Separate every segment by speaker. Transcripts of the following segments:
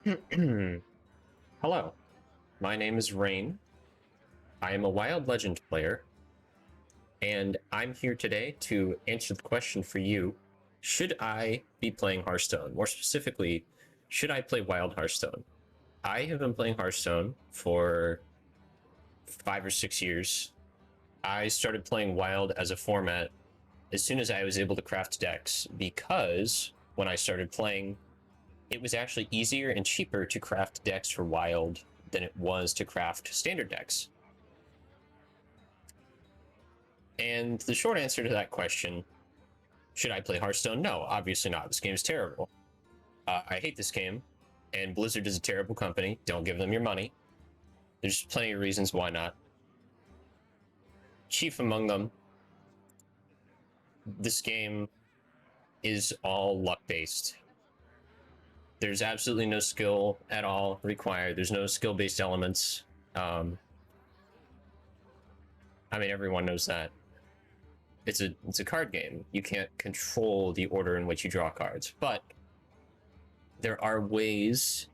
Speaker 1: Hello, my name is Rain. I am a Wild Legend player, and I'm here today to answer the question for you. Should I be playing Hearthstone? More specifically, should I play Wild Hearthstone? I have been playing Hearthstone for 5 or 6 years. I started playing Wild as a format as soon as I was able to craft decks, because when I started playing, it was actually easier and cheaper to craft decks for Wild than it was to craft standard decks. And the short answer to that question, should I play Hearthstone? No, obviously not. This game is terrible. I hate this game, and Blizzard is a terrible company. Don't give them your money. There's plenty of reasons why not. Chief among them, this game is all luck-based. There's absolutely no skill at all required. There's no skill-based elements. I mean, everyone knows that. It's a card game. You can't control the order in which you draw cards, but there are ways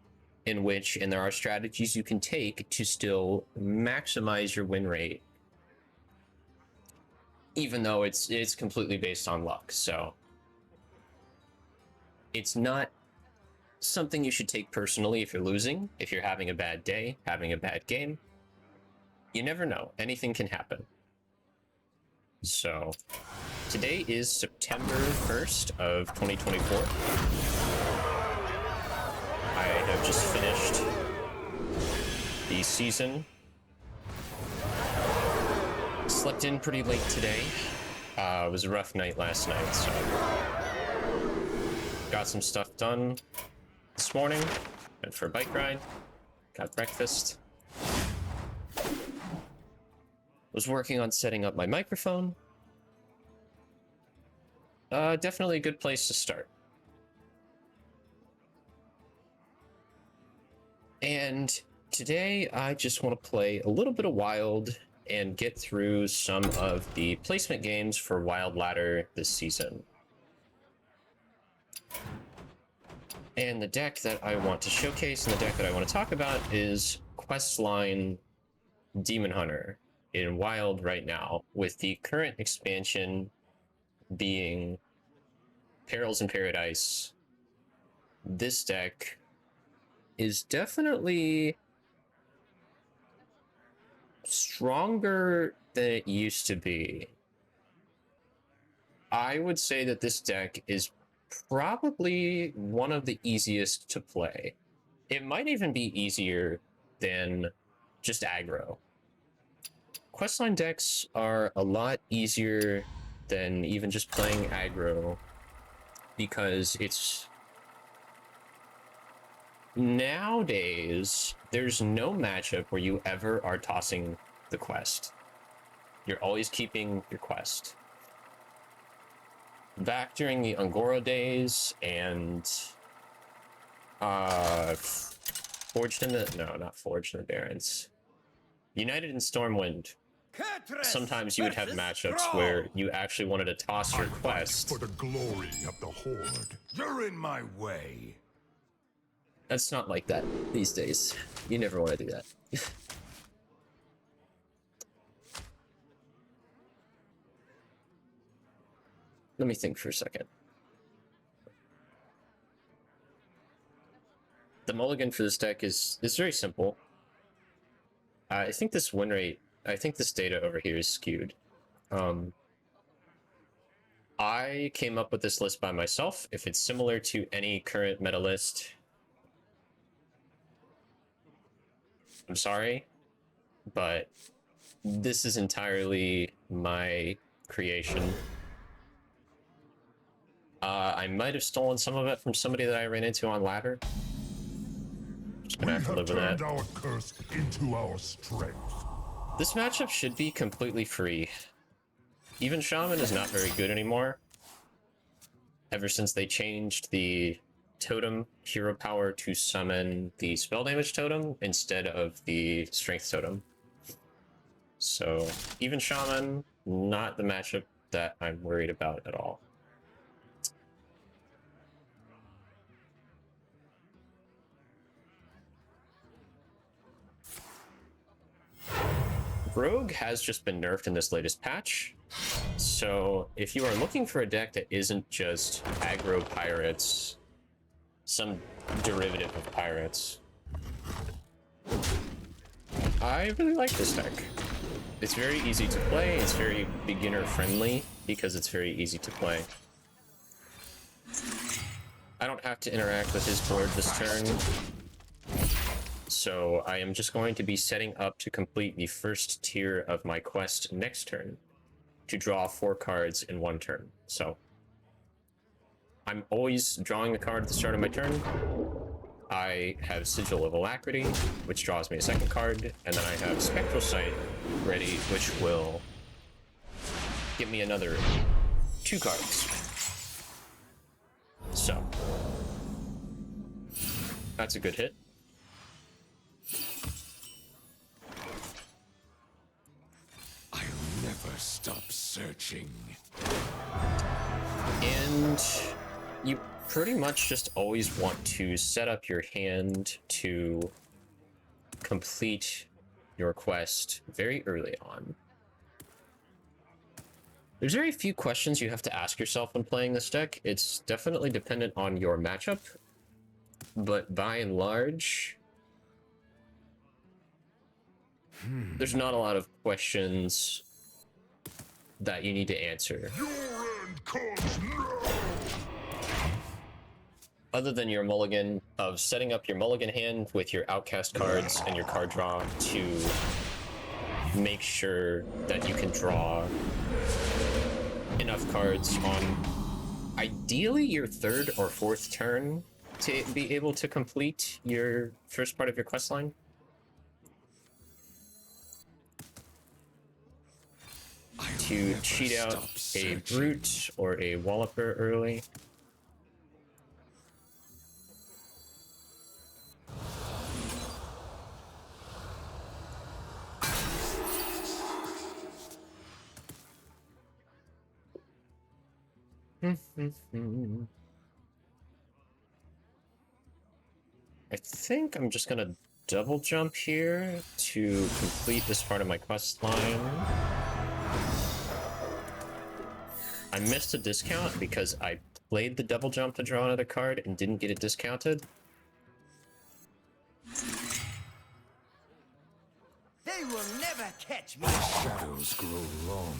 Speaker 1: in which, and there are strategies you can take to still maximize your win rate, even though it's completely based on luck. So it's not something you should take personally if you're losing, if you're having a bad day, having a bad game. You never know. Anything can happen. So today is September 1st of 2024. I have just finished the season. Slept in pretty late today. It was a rough night last night, so got some stuff done this morning. Went for a bike ride, got breakfast. Was working on setting up my microphone. Definitely a good place to start. And today I just want to play a little bit of Wild and get through some of the placement games for Wild Ladder this season. And the deck that I want to showcase and the deck that I want to talk about is Questline Demon Hunter in Wild right now, with the current expansion being Perils in Paradise. This deck is definitely stronger than it used to be. I would say that this deck is probably one of the easiest to play. It might even be easier than just aggro. Questline decks are a lot easier than even just playing aggro, because it's nowadays there's no matchup where you ever are tossing the quest. You're always keeping your quest. Back during the Angora days and Forged in the not Forged in the Barrens, United in Stormwind, sometimes you would have matchups where you actually wanted to toss your quest
Speaker 2: for the glory of the Horde. You're in my way.
Speaker 1: That's not like that these days. You never want to do that. Let me think for a second. The mulligan for this deck is very simple. I think this win rate, I think this data over here is skewed. I came up with this list by myself. If it's similar to any current meta list, I'm sorry, but this is entirely my creation. I might have stolen some of it from somebody that I ran into on ladder. Just gonna have to live with that.
Speaker 2: We have turned our curse into our strength.
Speaker 1: This matchup should be completely free. Even Shaman is not very good anymore, ever since they changed the totem hero power to summon the spell damage totem instead of the strength totem. So even Shaman, not the matchup that I'm worried about at all. Rogue has just been nerfed in this latest patch, so if you are looking for a deck that isn't just aggro pirates, some derivative of pirates, I really like this deck. It's very easy to play, it's very beginner friendly because it's very easy to play. I don't have to interact with his board this turn, so I am just going to be setting up to complete the first tier of my quest next turn to draw 4 cards in 1 turn. So I'm always drawing a card at the start of my turn. I have Sigil of Alacrity, which draws me a 2nd card, and then I have Spectral Sight ready, which will give me another 2 cards. So that's a good hit.
Speaker 2: I'll never stop searching.
Speaker 1: And you pretty much just always want to set up your hand to complete your quest very early on. There's very few questions you have to ask yourself when playing this deck. It's definitely dependent on your matchup, but by and large, there's not a lot of questions that you need to answer.
Speaker 2: Your end comes now.
Speaker 1: Other than your mulligan of setting up your mulligan hand with your outcast cards and your card draw to make sure that you can draw enough cards on ideally your 3rd or 4th turn to be able to complete your first part of your quest line. To cheat out a brute or a walloper early. I think I'm just gonna double jump here to complete this part of my quest line. I missed a discount because I played the double jump to draw another card and didn't get it discounted.
Speaker 3: They will never catch me.
Speaker 2: Shadows grow long.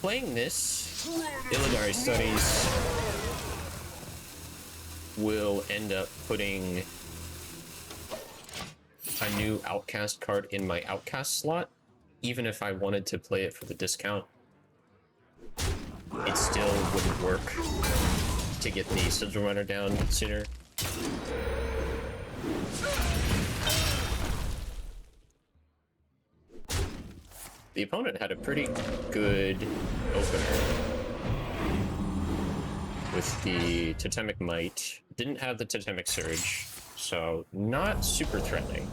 Speaker 1: Playing this, Illidari Studies will end up putting a new Outcast card in my Outcast slot. Even if I wanted to play it for the discount, it still wouldn't work to get the Sigil Runner down sooner. The opponent had a pretty good opener with the Totemic Might. Didn't have the Totemic Surge, so not super threatening.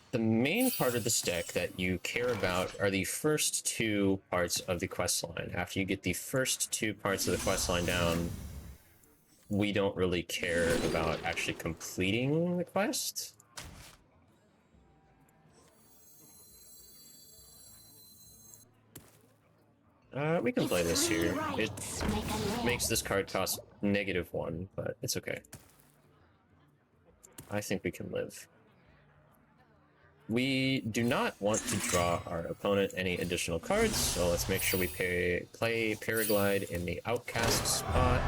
Speaker 1: The main part of this deck that you care about are the first 2 parts of the quest line. After you get the first 2 parts of the quest line down, we don't really care about actually completing the quest. We can play this here. It makes this card cost -1, but it's okay. I think we can live. We do not want to draw our opponent any additional cards, so let's make sure we play Paraglide in the Outcast spot.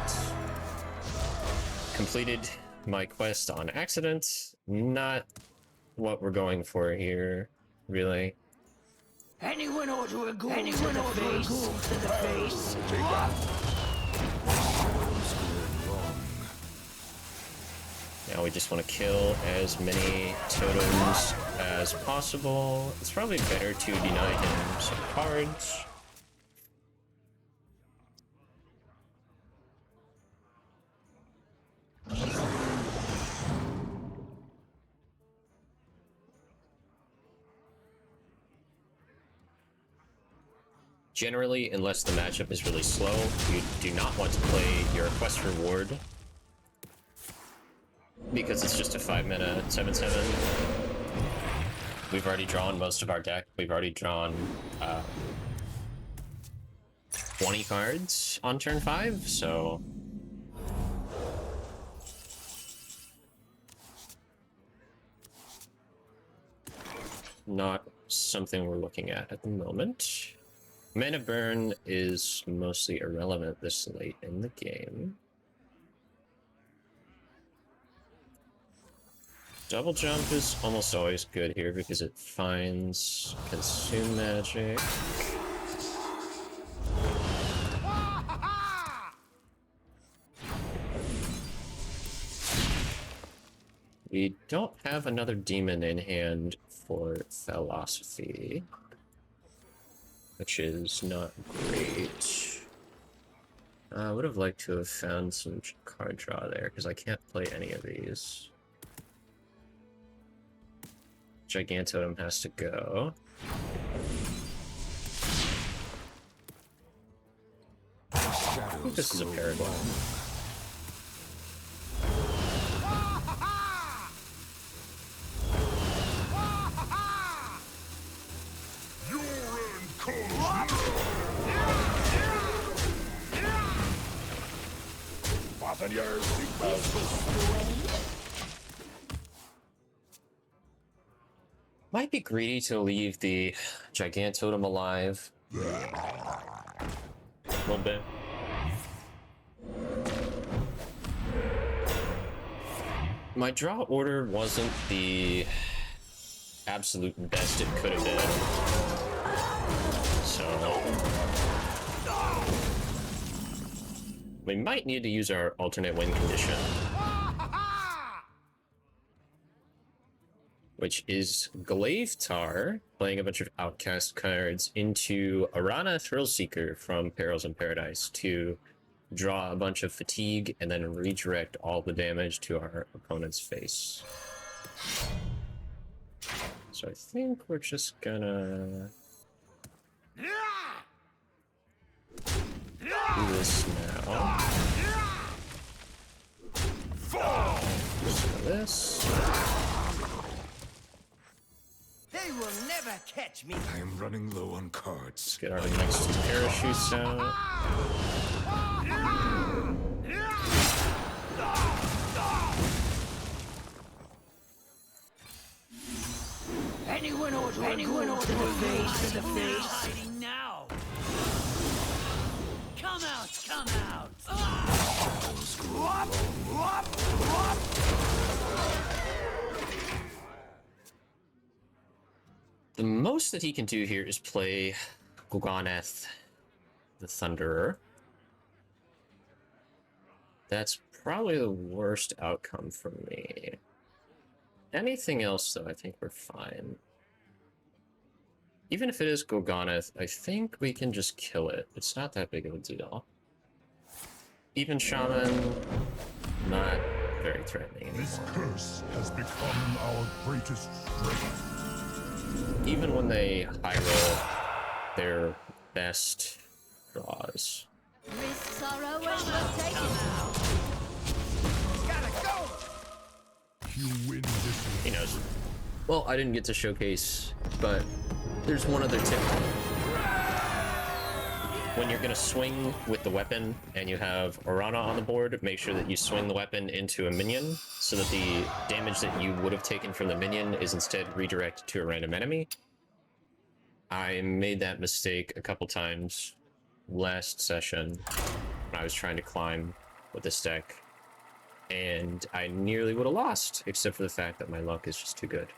Speaker 1: Completed my quest on accident. Not what we're going for here, really.
Speaker 3: Anyone ought to agree to the face.
Speaker 1: Now we just want to kill as many totems as possible. It's probably better to deny him some cards. Generally, unless the matchup is really slow, you do not want to play your quest reward because it's just a 5-mana 7/7. We've already drawn most of our deck. We've already drawn 20 cards on turn 5, so not something we're looking at the moment. Mana burn is mostly irrelevant this late in the game. Double jump is almost always good here because it finds consume magic. We don't have another demon in hand for philosophy, which is not great. I would have liked to have found some card draw there because I can't play any of these. Gigantotem has to go. I think this is a Paragon. Might be greedy to leave the Gigantotem alive. A little bit. My draw order wasn't the absolute best it could have been. So we might need to use our alternate win condition, which is Glaivetar playing a bunch of outcast cards into Arana Thrillseeker from Perils in Paradise to draw a bunch of fatigue and then redirect all the damage to our opponent's face. So I think we're just gonna do this now. Just this.
Speaker 3: They will never catch me.
Speaker 2: I am running low on cards.
Speaker 1: Let's get our next parachutes out.
Speaker 3: Anyone order the face to the face? Hiding now. Come out.
Speaker 1: The most that he can do here is play Gul'daneth, the Thunderer. That's probably the worst outcome for me. Anything else, though, I think we're fine. Even if it is Gul'daneth, I think we can just kill it. It's not that big of a deal. Even Shaman, not very threatening anymore.
Speaker 2: This curse has become our greatest strength.
Speaker 1: Even when they high roll their best draws.
Speaker 4: Risks are always worth taking.
Speaker 3: Gotta go.
Speaker 2: You win this.
Speaker 1: He knows. Well, I didn't get to showcase, but there's one other tip. When you're gonna swing with the weapon and you have Orana on the board, make sure that you swing the weapon into a minion so that the damage that you would have taken from the minion is instead redirected to a random enemy. I made that mistake a couple times last session when I was trying to climb with this deck, and I nearly would have lost, except for the fact that my luck is just too good.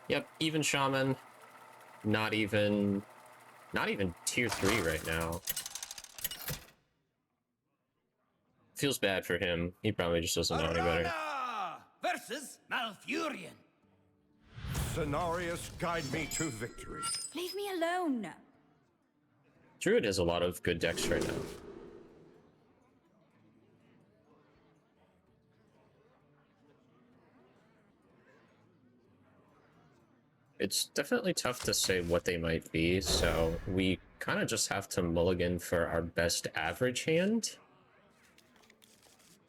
Speaker 1: Yep, even Shaman. Not even tier 3 right now. Feels bad for him. He probably just doesn't know any better.
Speaker 3: Arana versus Malfurion.
Speaker 2: Cenarius, guide me to victory.
Speaker 4: Leave me alone.
Speaker 1: Druid has a lot of good decks right now. It's definitely tough to say what they might be, so we kind of just have to mulligan for our best average hand.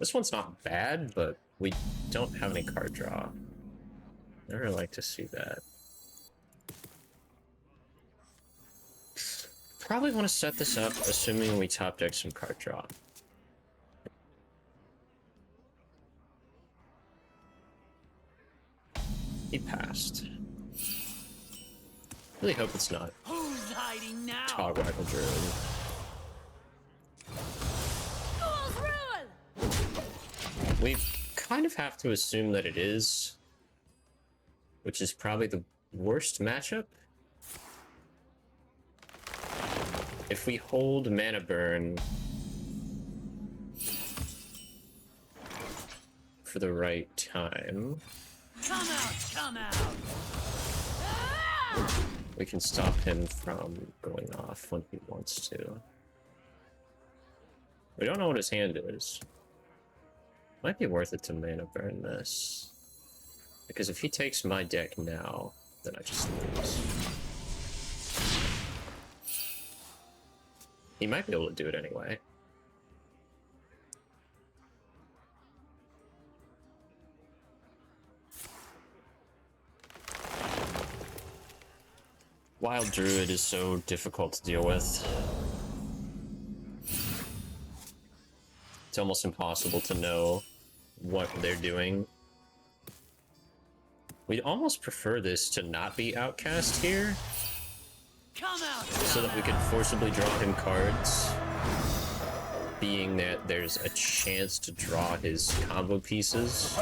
Speaker 1: This one's not bad, but we don't have any card draw. I really like to see that. Probably want to set this up, assuming we top deck some card draw. He passed. Really hope it's not
Speaker 3: Who's hiding now?
Speaker 1: Togwaggle Druid.
Speaker 4: Fool's rule!
Speaker 1: We kind of have to assume that it is, which is probably the worst matchup. If we hold Mana Burn for the right time,
Speaker 3: Come out, come out!
Speaker 1: we can stop him from going off when he wants to. We don't know what his hand is. Might be worth it to Mana Burn this. Because if he takes my deck now, then I just lose. He might be able to do it anyway. Wild Druid is so difficult to deal with. It's almost impossible to know what they're doing. We'd almost prefer this to not be Outcast here,
Speaker 3: Come out!
Speaker 1: so that we could forcibly draw him cards, being that there's a chance to draw his combo pieces.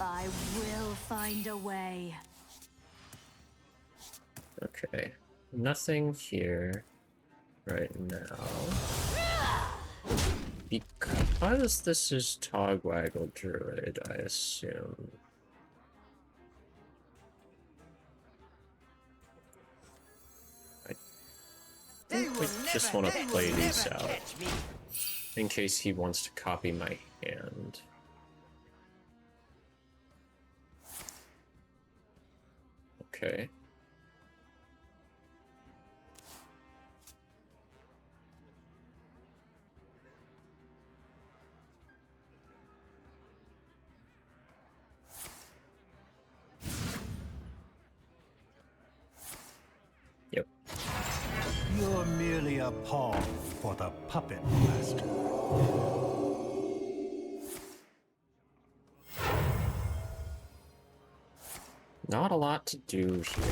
Speaker 4: I will find a way.
Speaker 1: Okay, nothing here right now. Because this is Togwaggle Druid, I assume. I think we just want to play these out in case he wants to copy my hand. Okay. Yep.
Speaker 5: You're merely a pawn for the puppet master.
Speaker 1: Not a lot to do here.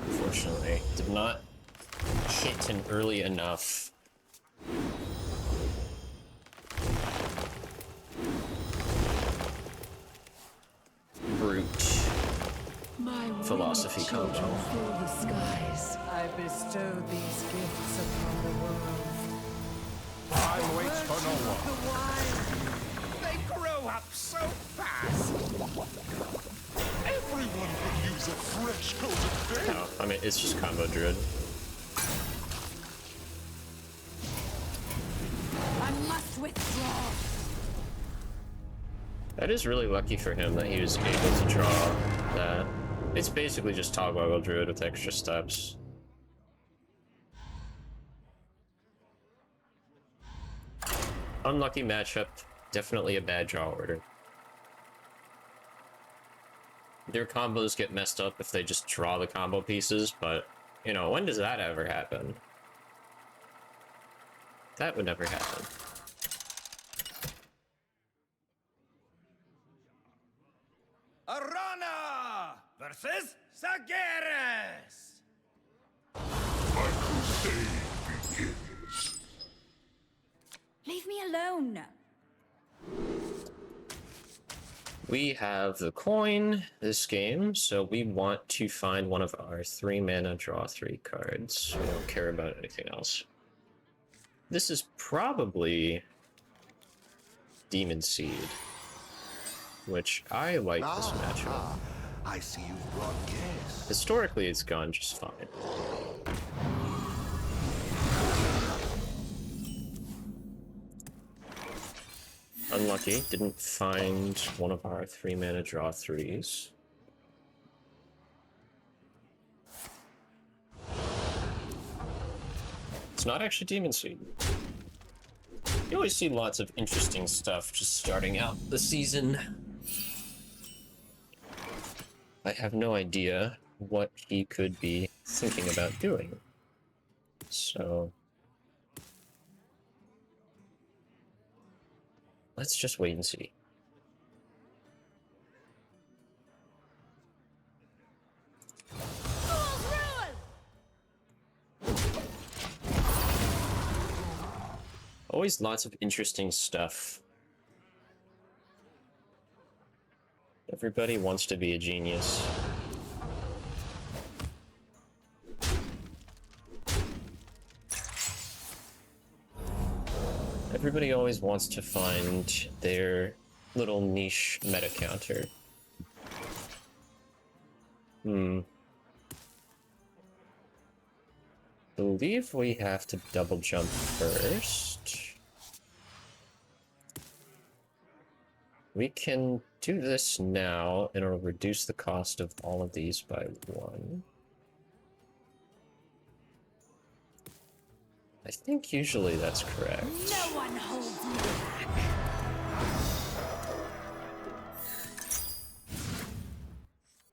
Speaker 1: Unfortunately, did not hit an early enough brute philosophy combo.
Speaker 6: Fill the skies. I bestow these gifts upon the world.
Speaker 2: Time waits for no
Speaker 6: The
Speaker 2: one.
Speaker 6: wild.
Speaker 2: They grow up so fast. Everyone could use a fresh coat of paint.
Speaker 1: No, I mean, it's just combo druid.
Speaker 4: I must withdraw.
Speaker 1: That is really lucky for him that he was able to draw that. It's basically just Togwaggle Druid with extra steps. Unlucky matchup, definitely a bad draw order. Their combos get messed up if they just draw the combo pieces, but, you know, when does that ever happen? That would never happen.
Speaker 3: Arana versus Sageres!
Speaker 2: My crusade begins.
Speaker 4: Leave me alone.
Speaker 1: We have the coin this game, so we want to find one of our 3 mana draw 3 cards. We don't care about anything else. This is probably Demon Seed, which I like this matchup.
Speaker 2: I see you've brought guests.
Speaker 1: Historically, it's gone just fine. Unlucky, didn't find one of our 3 mana draw 3s. It's not actually Demon Seed. You always see lots of interesting stuff just starting out the season. I have no idea what he could be thinking about doing. So let's just wait and see. Always lots of interesting stuff. Everybody wants to be a genius. Everybody always wants to find their little niche meta counter. Believe we have to double jump first. We can do this now, and it'll reduce the cost of all of these by 1. I think usually that's correct.
Speaker 4: No one holds me back.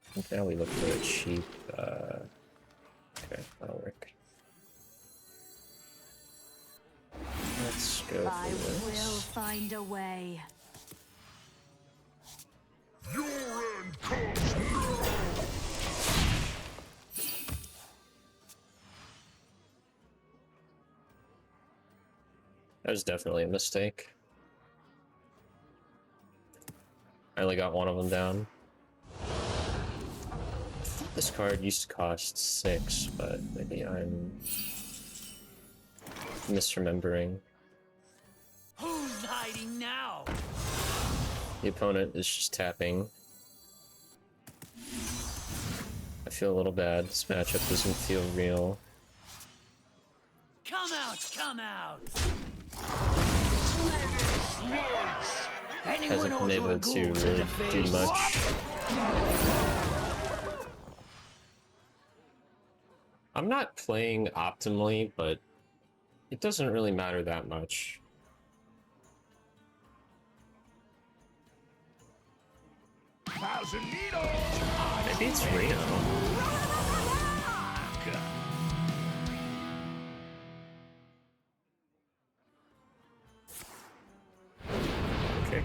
Speaker 1: I think now we look for a cheap, okay, that'll work. Let's go
Speaker 4: I
Speaker 1: for
Speaker 4: will
Speaker 1: this.
Speaker 4: find a way.
Speaker 2: Your end comes now!
Speaker 1: That was definitely a mistake. I only got one of them down. I thought this card used to cost 6, but maybe I'm misremembering.
Speaker 3: Who's hiding now?
Speaker 1: The opponent is just tapping. I feel a little bad. This matchup doesn't feel real.
Speaker 3: Come out, come out! Anyone
Speaker 1: Hasn't
Speaker 3: ought
Speaker 1: been able
Speaker 3: agree
Speaker 1: to really
Speaker 3: the
Speaker 1: do
Speaker 3: face.
Speaker 1: much. I'm not playing optimally, but it doesn't really matter that much.
Speaker 2: Thousand needles!
Speaker 1: Maybe it's Reno. Okay.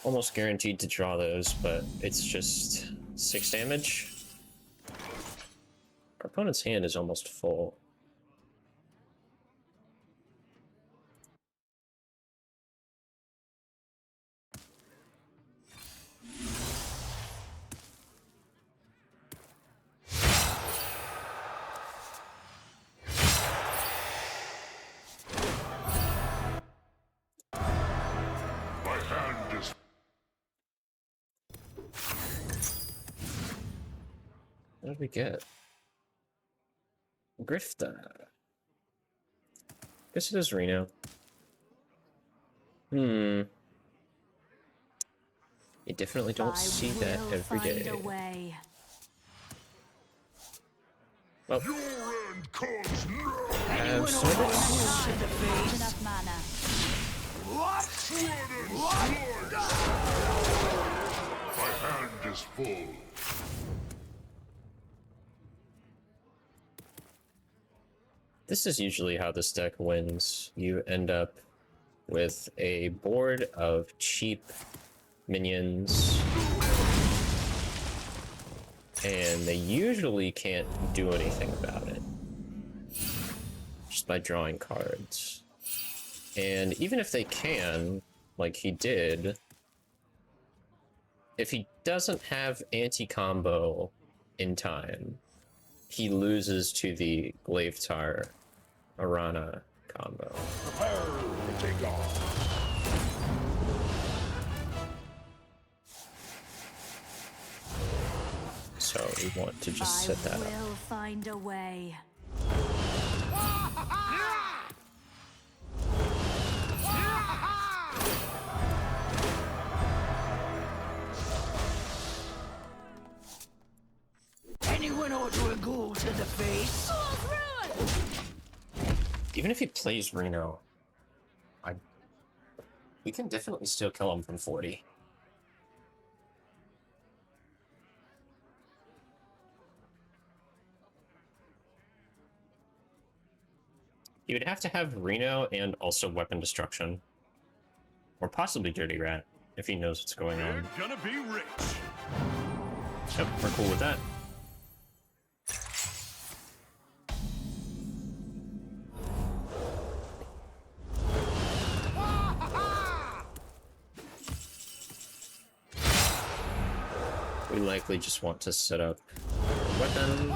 Speaker 1: Almost guaranteed to draw those, but it's just 6 damage. Our opponent's hand is almost full.
Speaker 2: My hand is...
Speaker 1: What did we get? Grifta. Guess it is Reno. You definitely don't see that every day. Well,
Speaker 2: Your end comes now!
Speaker 1: have service.
Speaker 4: Enough mana.
Speaker 2: My hand is full.
Speaker 1: This is usually how this deck wins. You end up with a board of cheap minions, and they usually can't do anything about it just by drawing cards. And even if they can, like he did, if he doesn't have anti-combo in time, he loses to the Glavetar Arana combo.
Speaker 2: Prepare to take off.
Speaker 1: So we want to just set that
Speaker 4: I
Speaker 1: up.
Speaker 4: will find a way.
Speaker 3: Anyone ought to agree to the face.
Speaker 1: Even if he plays Reno, we can definitely still kill him from 40. You would have to have Reno and also weapon destruction. Or possibly Dirty Rat, if he knows what's going on.
Speaker 2: We're gonna be rich.
Speaker 1: Yep, we're cool with that. We likely just want to set up a weapon,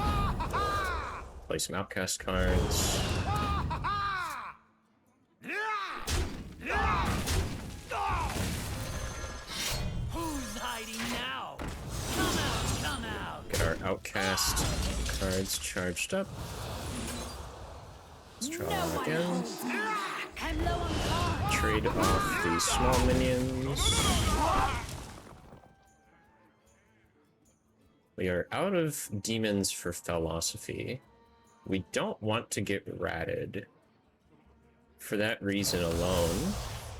Speaker 1: play some outcast cards.
Speaker 3: Who's hiding now? Come out, come out!
Speaker 1: Get our outcast cards charged up. Let's draw
Speaker 4: No
Speaker 1: again.
Speaker 4: one holds me back. I'm low on cards.
Speaker 1: Trade off the small minions. We are out of demons for philosophy. We don't want to get ratted. For that reason alone,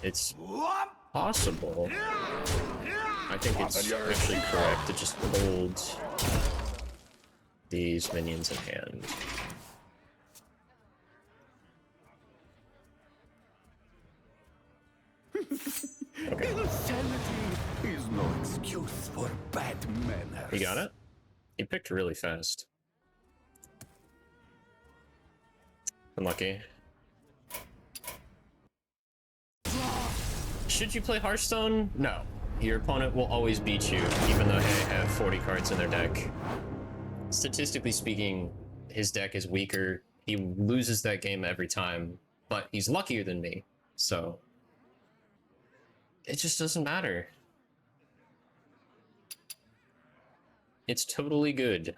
Speaker 1: it's possible. I think it's actually correct to just hold these minions in hand. Okay.
Speaker 2: Insanity is no excuse for bad manners.
Speaker 1: You got it? You picked really fast. Unlucky. Should you play Hearthstone? No. Your opponent will always beat you, even though they have 40 cards in their deck. Statistically speaking, his deck is weaker. He loses that game every time, but he's luckier than me, so it just doesn't matter. It's totally good.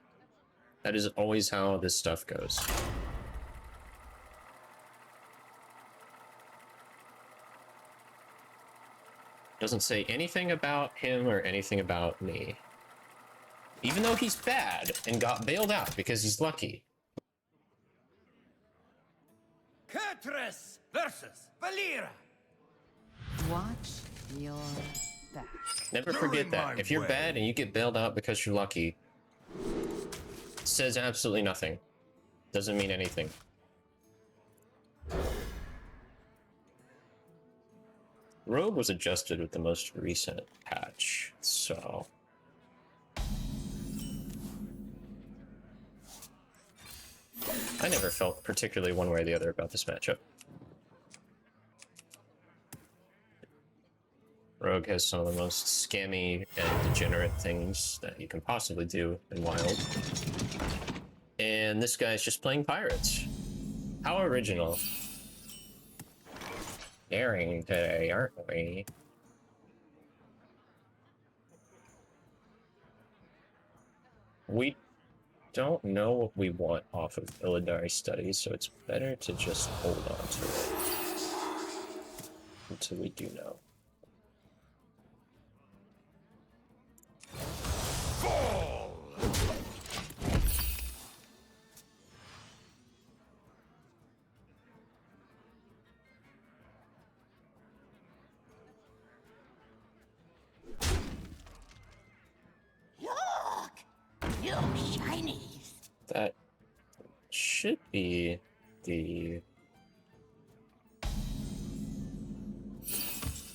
Speaker 1: That is always how this stuff goes. Doesn't say anything about him or anything about me. Even though he's bad and got bailed out because he's lucky.
Speaker 3: Kurtrus versus Valera.
Speaker 6: Watch your back.
Speaker 1: Never
Speaker 2: You're
Speaker 1: forget
Speaker 2: in
Speaker 1: that.
Speaker 2: my
Speaker 1: If you're
Speaker 2: way.
Speaker 1: bad and you get bailed out because you're lucky, it says absolutely nothing. Doesn't mean anything. Rogue was adjusted with the most recent patch, so I never felt particularly one way or the other about this matchup. Rogue has some of the most scammy and degenerate things that you can possibly do in Wild. And this guy's just playing pirates. How original. Daring today, aren't we? We don't know what we want off of Illidari Studies, so it's better to just hold on to it until we do know.
Speaker 3: Look, shinies.
Speaker 1: That should be the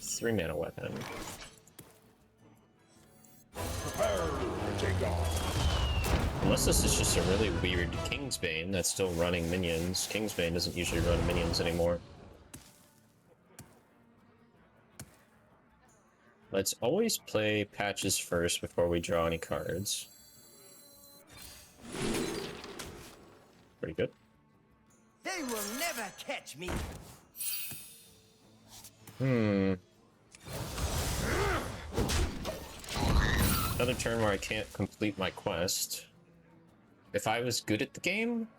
Speaker 1: 3-mana weapon. Unless this is just a really weird Kingsbane that's still running minions. Kingsbane doesn't usually run minions anymore. Let's always play patches first before we draw any cards. Pretty good.
Speaker 3: They will never catch me.
Speaker 1: Another turn where I can't complete my quest. If I was good at the game,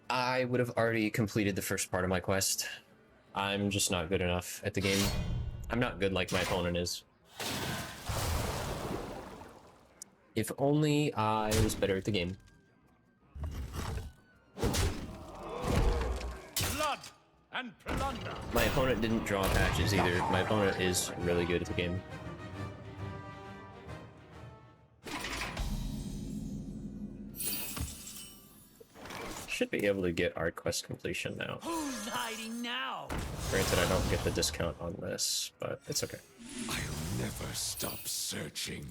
Speaker 1: I would have already completed the first part of my quest. I'm just not good enough at the game. I'm not good like my opponent is. If only I was better at the game.
Speaker 2: and plunder.
Speaker 1: My opponent didn't draw patches either. My opponent is really good at the game. Should be able to get art quest completion now.
Speaker 3: Who's hiding now?
Speaker 1: Granted, I don't get the discount on this, but it's okay.
Speaker 2: I'll never stop searching.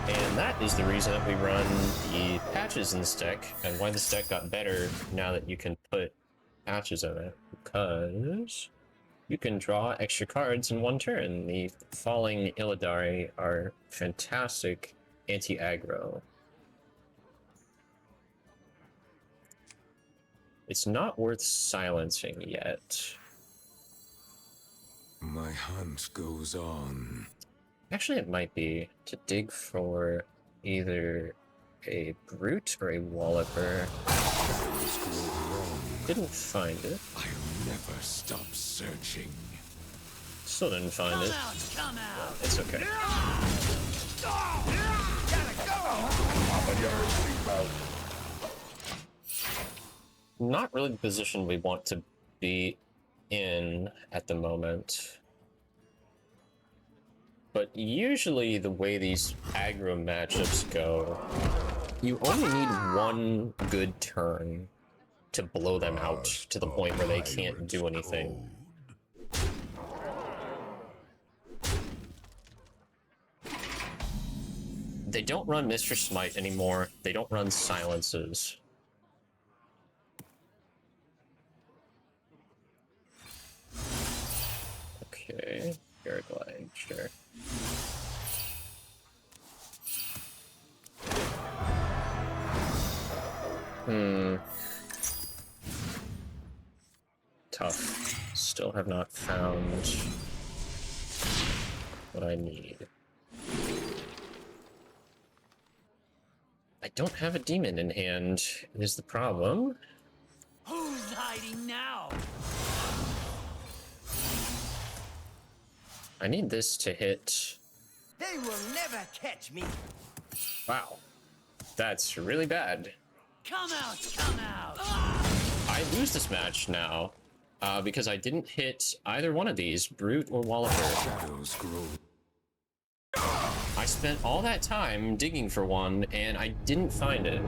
Speaker 1: And that is the reason that we run the patches in this deck, and why this deck got better now that you can put patches in it. Because you can draw extra cards in one turn. The Falling Illidari are fantastic anti-aggro. It's not worth silencing yet.
Speaker 2: My hunt goes on.
Speaker 1: Actually, it might be to dig for either a Brute or a Walloper.
Speaker 2: Shadows grow wrong.
Speaker 1: Didn't find it.
Speaker 2: I'll never stop searching.
Speaker 1: Still didn't find
Speaker 3: Come
Speaker 1: it.
Speaker 3: out, come out.
Speaker 1: It's okay. Not really the position we want to be in at the moment. But usually the way these aggro matchups go, you only need one good turn to blow them out to the point where they can't do anything. They don't run Mistress Smite anymore. They don't run silences. Okay, Paraglide, sure. Tough. Still have not found what I need. I don't have a demon in hand, is the problem.
Speaker 3: Who's hiding now?
Speaker 1: I need this to hit.
Speaker 3: They will never catch me.
Speaker 1: Wow. That's really bad.
Speaker 3: Come out, come out.
Speaker 1: I lose this match now, because I didn't hit either one of these, Brute or Walloper.
Speaker 2: Shadows grow.
Speaker 1: I spent all that time digging for one, and I didn't find it.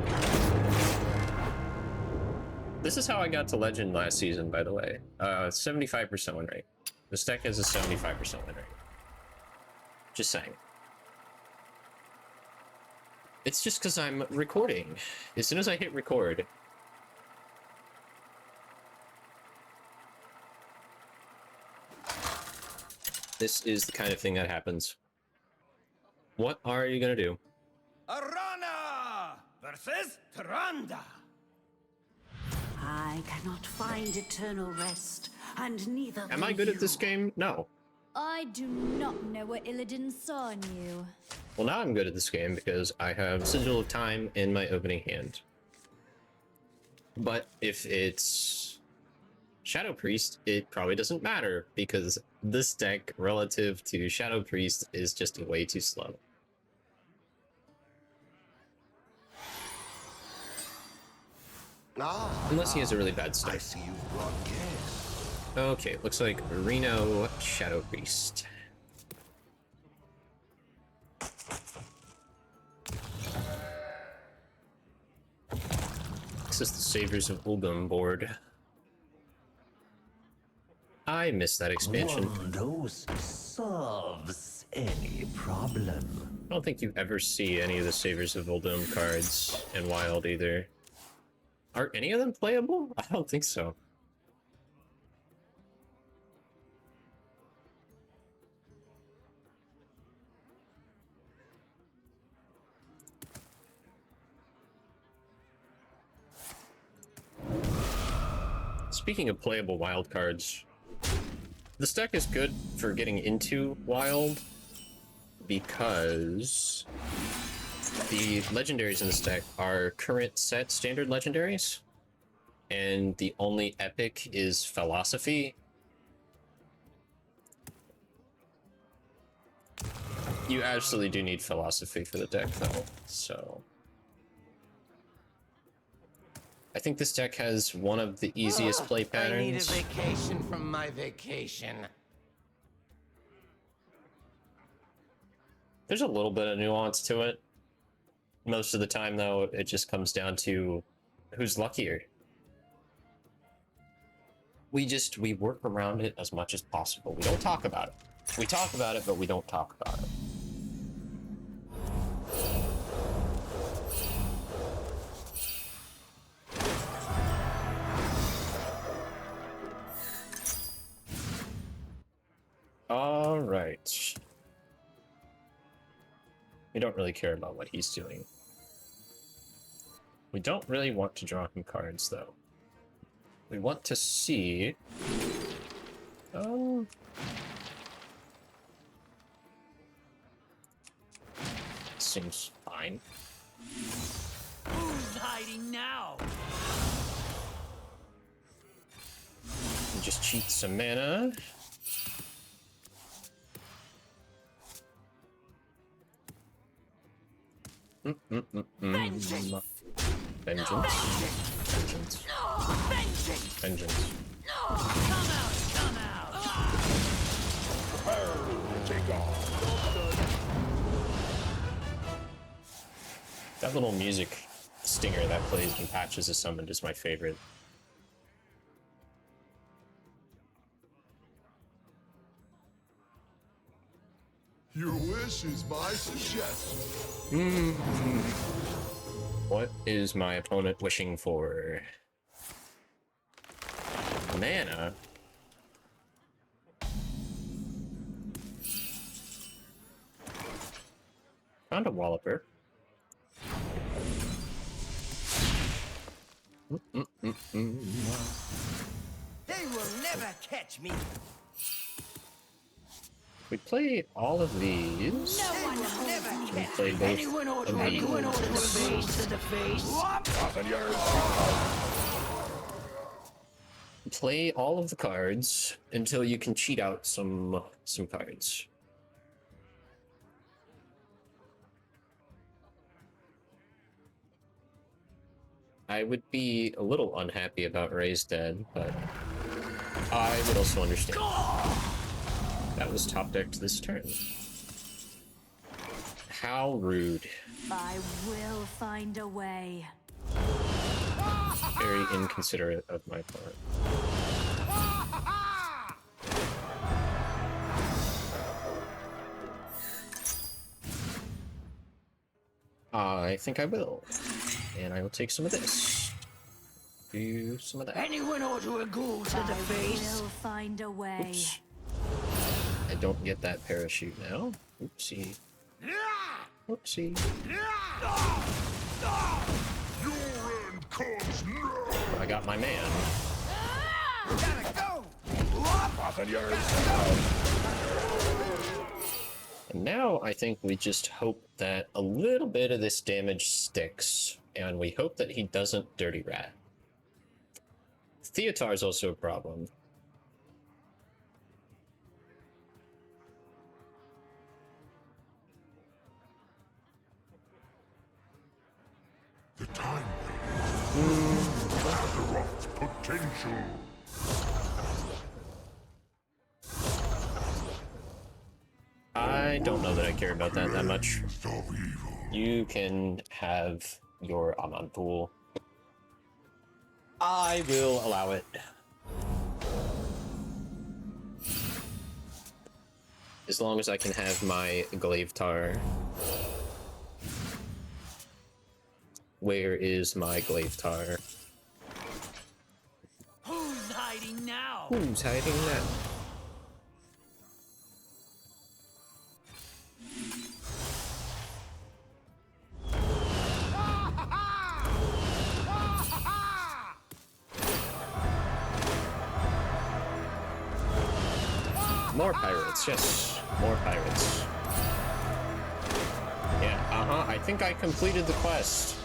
Speaker 1: This is how I got to Legend last season, by the way. 75% win rate. This deck has a 75% win rate. Just saying. It's just because I'm recording. As soon as I hit record, this is the kind of thing that happens. What are you gonna do?
Speaker 3: Arana versus Tyrande.
Speaker 4: I cannot find eternal rest, and neither
Speaker 1: Am
Speaker 4: will
Speaker 1: I good at this
Speaker 4: you.
Speaker 1: game? No.
Speaker 7: I do not know what Illidan saw in you.
Speaker 1: Well, now I'm good at this game because I have Sigil of Time in my opening hand. But if it's Shadow Priest, it probably doesn't matter because this deck relative to Shadow Priest is just way too slow. Unless he has a really bad
Speaker 2: I
Speaker 1: start.
Speaker 2: see you've brought guests.
Speaker 1: Okay, looks like Reno Shadow Priest. This is the Saviors of Ulgum board. I missed that expansion.
Speaker 8: One of those solves any problem.
Speaker 1: I don't think you ever see any of the Saviors of Uldum cards in Wild either. Are any of them playable? I don't think so. Speaking of playable Wild cards, this deck is good for getting into Wild because the legendaries in this deck are current set standard legendaries, and the only epic is Philosophy. You absolutely do need philosophy for the deck, though, so... I think this deck has one of the easiest play patterns.
Speaker 3: I need a vacation from my vacation.
Speaker 1: There's a little bit of nuance to it. Most of the time, though, it just comes down to who's luckier. We work around it as much as possible. We don't talk about it. We talk about it, but we don't talk about it. All right. We don't really care about what he's doing. We don't really want to draw him cards, though. We want to see... Oh... Seems fine.
Speaker 3: Who's hiding now?
Speaker 1: We just cheat some mana.
Speaker 3: Vengeance!
Speaker 1: Vengeance. Vengeance.
Speaker 3: Vengeance!
Speaker 1: Vengeance.
Speaker 3: Come out!
Speaker 1: That little music stinger that plays when Patches is summoned is my favorite.
Speaker 2: Your wish is my suggestion.
Speaker 1: What is my opponent wishing for? Mana? Found a Walloper.
Speaker 3: They will never catch me.
Speaker 1: We play all of these.
Speaker 3: No one will never
Speaker 1: We
Speaker 3: catch
Speaker 1: play
Speaker 3: me.
Speaker 1: both
Speaker 3: Anyone ought
Speaker 1: of
Speaker 3: to
Speaker 1: these.
Speaker 3: face to the face.
Speaker 1: Play all of the cards until you can cheat out some cards. I would be a little unhappy about Ray's dead, but I would also understand. That was top decked this turn. How rude.
Speaker 4: I will find a way.
Speaker 1: Very inconsiderate of my part. I think I will. And I will take some of this. Do some of that.
Speaker 3: Anyone ought to go to the
Speaker 4: I
Speaker 3: face.
Speaker 4: will find a way.
Speaker 1: Oops. I don't get that parachute now. Oopsie. Oopsie.
Speaker 2: Your end comes now.
Speaker 1: I got my man.
Speaker 3: Gotta go.
Speaker 1: And now I think we just hope that a little bit of this damage sticks, and we hope that he doesn't Dirty Rat. Theotar's also a problem.
Speaker 2: The time waits. Azeroth's potential.
Speaker 1: I don't know that I care about that much.
Speaker 2: Of evil.
Speaker 1: You can have your Aman pool. I will allow it. As long as I can have my Glavetar. Where is my Glavetar?
Speaker 3: Who's hiding now?
Speaker 1: Who's hiding now? More pirates, yes. More pirates. Yeah, I think I completed the quest.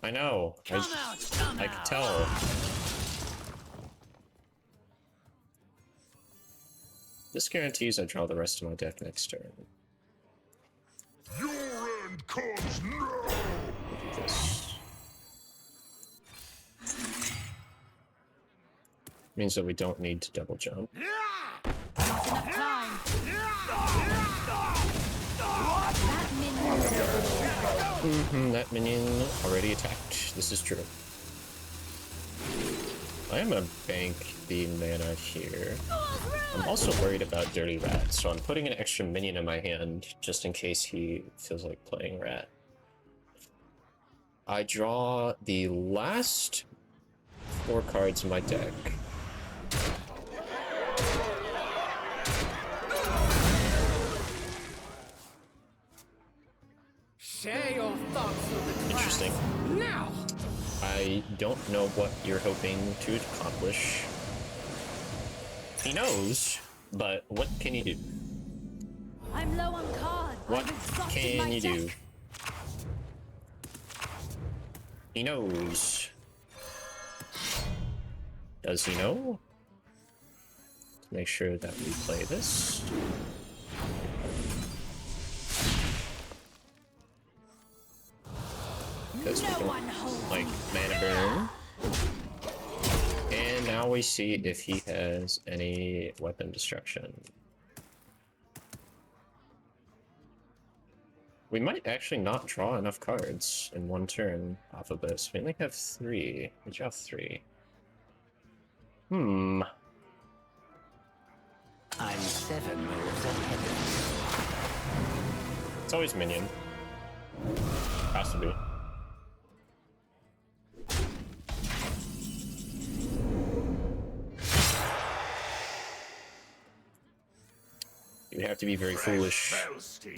Speaker 1: I know. I could tell. This guarantees I draw the rest of my deck next turn.
Speaker 2: Your end comes now!
Speaker 1: This means that we don't need to double jump.
Speaker 7: Time.
Speaker 1: That minion already attacked. This is true. I am gonna bank the mana here. I'm also worried about Dirty Rat, so I'm putting an extra minion in my hand just in case he feels like playing Rat. I draw the last 4 cards in my deck.
Speaker 3: Share your thoughts with the class.
Speaker 1: Interesting.
Speaker 3: Now!
Speaker 1: I don't know what you're hoping to accomplish. He knows, but what can you do?
Speaker 7: I'm low on cards.
Speaker 1: What
Speaker 7: I've exhausted
Speaker 1: can
Speaker 7: my
Speaker 1: you do?
Speaker 7: deck.
Speaker 1: He knows. Does he know? Let's make sure that we play this. Because we don't like mana burn. And now we see if he has any weapon destruction. We might actually not draw enough cards in one turn off of this. We only have 3. We draw 3.
Speaker 3: I'm 7 moves ahead of
Speaker 1: It's always minion. Has to be. You would have to be very foolish
Speaker 3: you.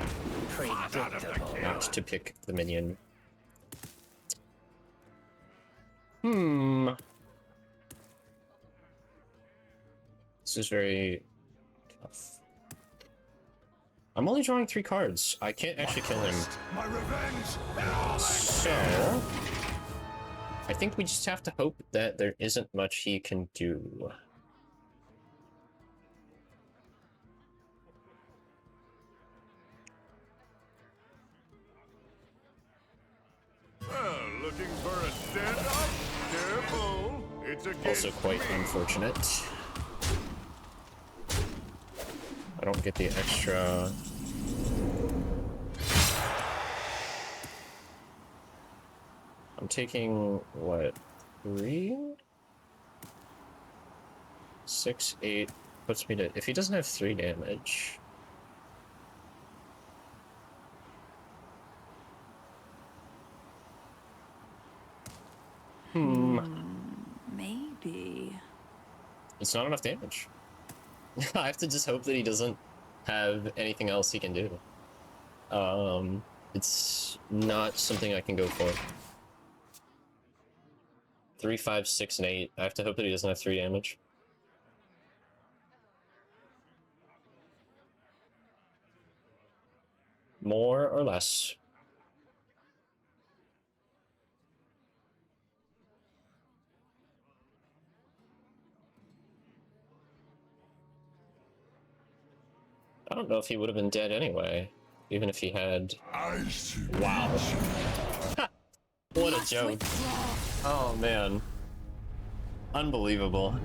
Speaker 3: Predictable.
Speaker 1: not to pick the minion. This is very tough. I'm only drawing 3 cards. I can't actually kill him.
Speaker 2: My revenge!
Speaker 1: So, I think we just have to hope that there isn't much he can do.
Speaker 2: Well, looking for a stand-up? Careful! It's against
Speaker 1: Also quite
Speaker 2: me.
Speaker 1: unfortunate. I don't get the extra... I'm taking, what, 3? 6, 8, puts me to... If he doesn't have 3 damage...
Speaker 4: Maybe.
Speaker 1: It's not enough damage. I have to just hope that he doesn't have anything else he can do. It's not something I can go for. 3, 5, 6, and 8. I have to hope that he doesn't have 3 damage. More or less. I don't know if he would have been dead anyway, even if he had...
Speaker 2: I see.
Speaker 1: Wow. What a joke. Oh, man. Unbelievable.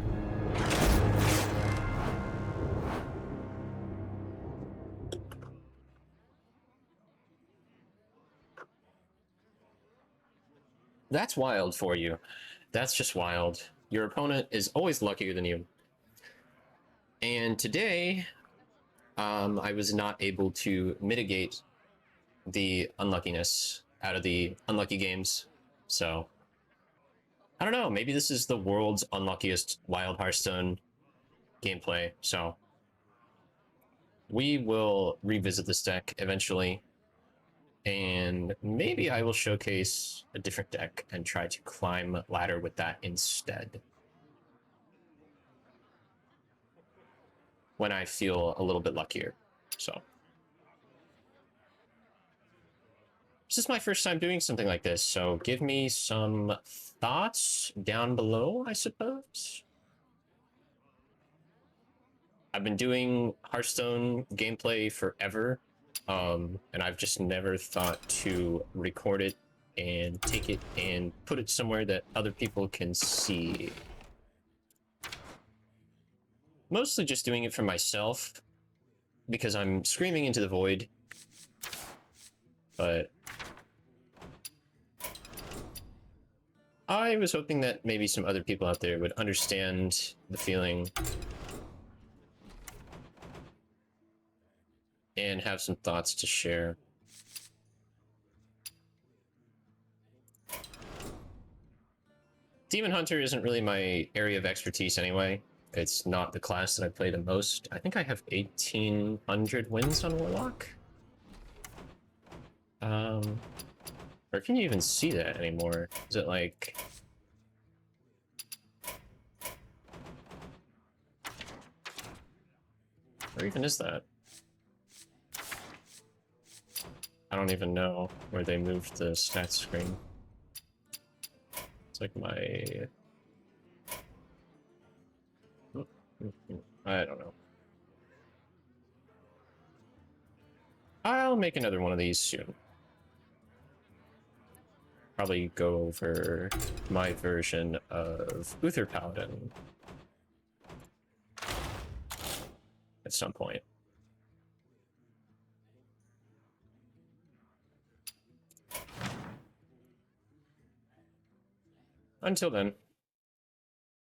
Speaker 1: That's wild for you. That's just wild. Your opponent is always luckier than you. And today, I was not able to mitigate the unluckiness out of the unlucky games. So, I don't know. Maybe this is the world's unluckiest wild Hearthstone gameplay. So, we will revisit this deck eventually. And maybe I will showcase a different deck and try to climb ladder with that instead. When I feel a little bit luckier. So. This is my first time doing something like this, so give me some thoughts down below, I suppose. I've been doing Hearthstone gameplay forever. And I've just never thought to record it and take it and put it somewhere that other people can see. Mostly just doing it for myself, because I'm screaming into the void. But I was hoping that maybe some other people out there would understand the feeling and have some thoughts to share. Demon Hunter isn't really my area of expertise anyway. It's not the class that I play the most. I think I have 1,800 wins on Warlock. Or can you even see that anymore? Is it like... Where even is that? I don't even know where they moved the stats screen. It's like my... I don't know. I'll make another one of these soon. Probably go over my version of Uther Paladin at some point. Until then.